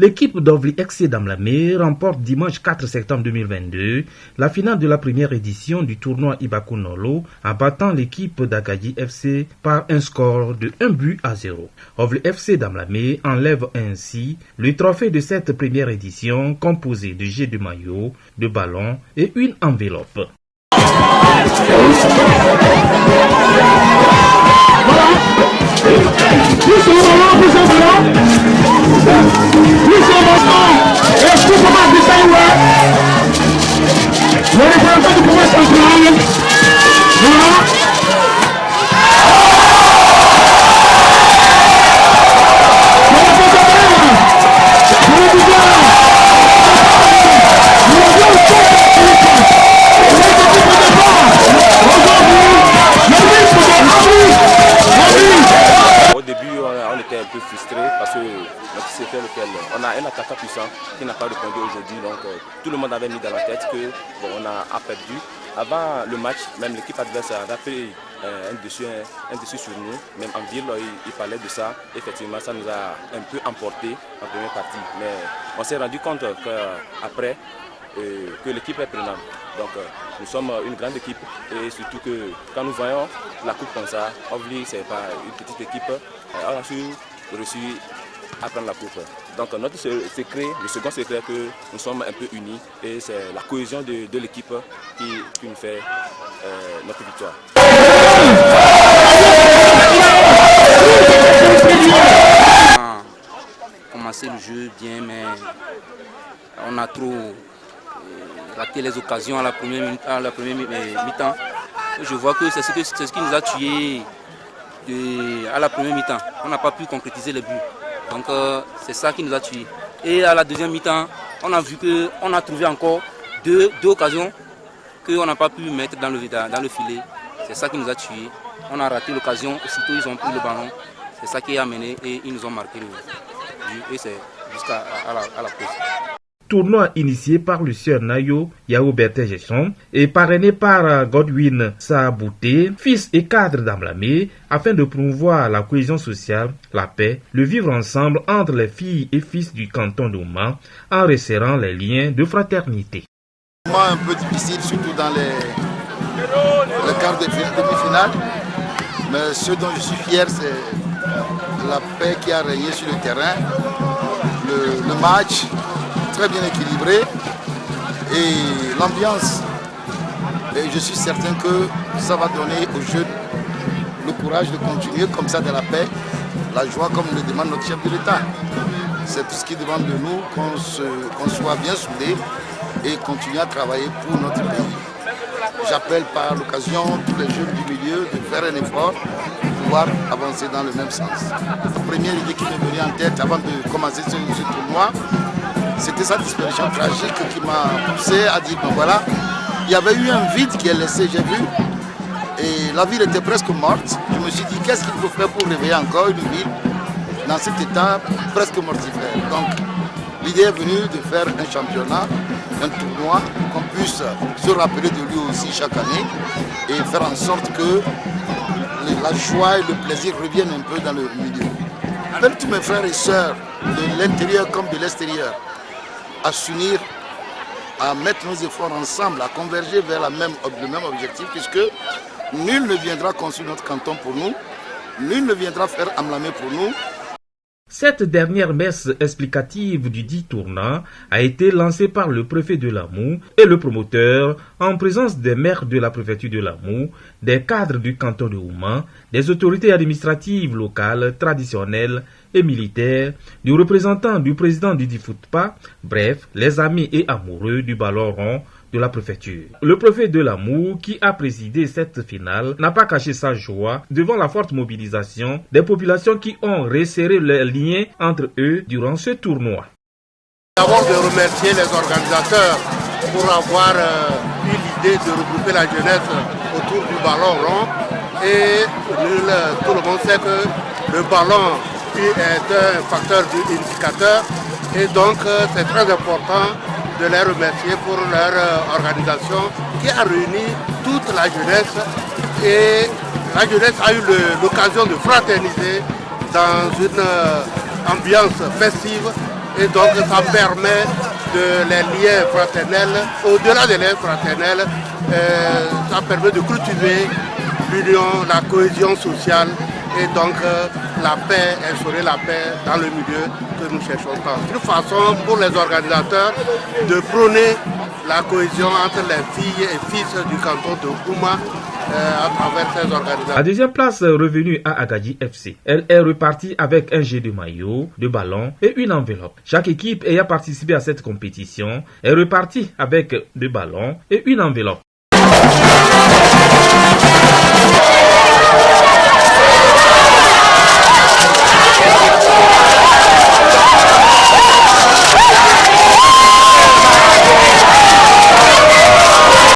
L'équipe d'Ovli FC Damlamé remporte dimanche 4 septembre 2022 la finale de la première édition du tournoi Ibakunolo en battant l'équipe d'Agadi FC par un score de 1-0. Ovli FC Damlamé enlève ainsi le trophée de cette première édition composé de jets de maillot, de ballons et une enveloppe. Parce que notre CFL lequel on a un attaquant puissant qui n'a pas répondu aujourd'hui, donc tout le monde avait mis dans la tête que on a perdu. Avant le match, même l'équipe adverse a rappelé un dessus sur nous, même en ville, il parlait de ça. Effectivement, ça nous a un peu emporté en première partie, mais on s'est rendu compte qu'après que l'équipe est prenante. Donc nous sommes une grande équipe et surtout que quand nous voyons la coupe comme ça, Ovli c'est pas une petite équipe, on a reçu à prendre la coupe. Donc notre secret, le second secret est que nous sommes un peu unis et c'est la cohésion de l'équipe qui nous fait notre victoire. On a commencé le jeu bien, mais on a trop raté les occasions à la première mi-temps. Je vois que c'est ce qui nous a tués à la première mi-temps. On n'a pas pu concrétiser les buts. Donc c'est ça qui nous a tués. Et à la deuxième mi-temps, on a vu qu'on a trouvé encore deux occasions qu'on n'a pas pu mettre dans le filet. C'est ça qui nous a tués. On a raté l'occasion, aussitôt ils ont pris le ballon. C'est ça qui a mené et ils nous ont marqué le but. Et c'est jusqu'à la pause. Tournoi initié par le sieur Nayo Yao Berté-Gesson et parrainé par Godwin Saabouté, fils et cadre d'Amlamé, afin de promouvoir la cohésion sociale, la paix, le vivre ensemble entre les filles et fils du canton d'Ouma, en resserrant les liens de fraternité. Un peu difficile, surtout dans le quart de demi-finale, mais ce dont je suis fier, c'est la paix qui a régné sur le terrain, le match très bien équilibré et l'ambiance. Et je suis certain que ça va donner aux jeunes le courage de continuer comme ça dans la paix, la joie comme le demande notre chef de l'État. C'est tout ce qui demande de nous, qu'on soit bien soudés et continuer à travailler pour notre pays. J'appelle par l'occasion tous les jeunes du milieu de faire un effort pour pouvoir avancer dans le même sens. La première idée qui m'est venue en tête avant de commencer ce tournoi, c'était sa disparition tragique qui m'a poussé à dire, ben voilà, il y avait eu un vide qui est laissé, j'ai vu, et la ville était presque morte. Je me suis dit, qu'est-ce qu'il faut faire pour réveiller encore une ville dans cet état presque mortifère. Donc, l'idée est venue de faire un championnat, un tournoi, qu'on puisse se rappeler de lui aussi chaque année et faire en sorte que la joie et le plaisir reviennent un peu dans le milieu. J'appelle tous mes frères et sœurs, de l'intérieur comme de l'extérieur, à s'unir, à mettre nos efforts ensemble, à converger vers le même objectif, puisque nul ne viendra construire notre canton pour nous, nul ne viendra faire Amlamé pour nous. Cette dernière messe explicative du dit tournant a été lancée par le préfet de Lamou et le promoteur en présence des maires de la préfecture de Lamou, des cadres du canton de Ouma, des autorités administratives locales, traditionnelles et militaires, du représentant du président du DIFOUTPA, bref, les amis et amoureux du ballon rond de la préfecture. Le préfet de Lamou, qui a présidé cette finale, n'a pas caché sa joie devant la forte mobilisation des populations qui ont resserré les liens entre eux durant ce tournoi. D'abord de remercier les organisateurs pour avoir eu l'idée de regrouper la jeunesse autour du ballon rond. Et tout le monde sait que le ballon est un facteur unificateur et donc c'est très important de les remercier pour leur organisation qui a réuni toute la jeunesse et la jeunesse a eu l'occasion de fraterniser dans une ambiance festive Et donc ça permet de les liens fraternels, au-delà des liens fraternels, ça permet de cultiver l'union, la cohésion sociale et donc la paix, instaurer la paix dans le milieu que nous cherchons tant. C'est une façon pour les organisateurs de prôner la cohésion entre les filles et fils du canton de Gouma à travers ces organisations. La deuxième place revenue à Agadji FC. Elle est repartie avec un jet de maillot, de ballon et une enveloppe. Chaque équipe ayant participé à cette compétition est repartie avec 2 ballons et une enveloppe.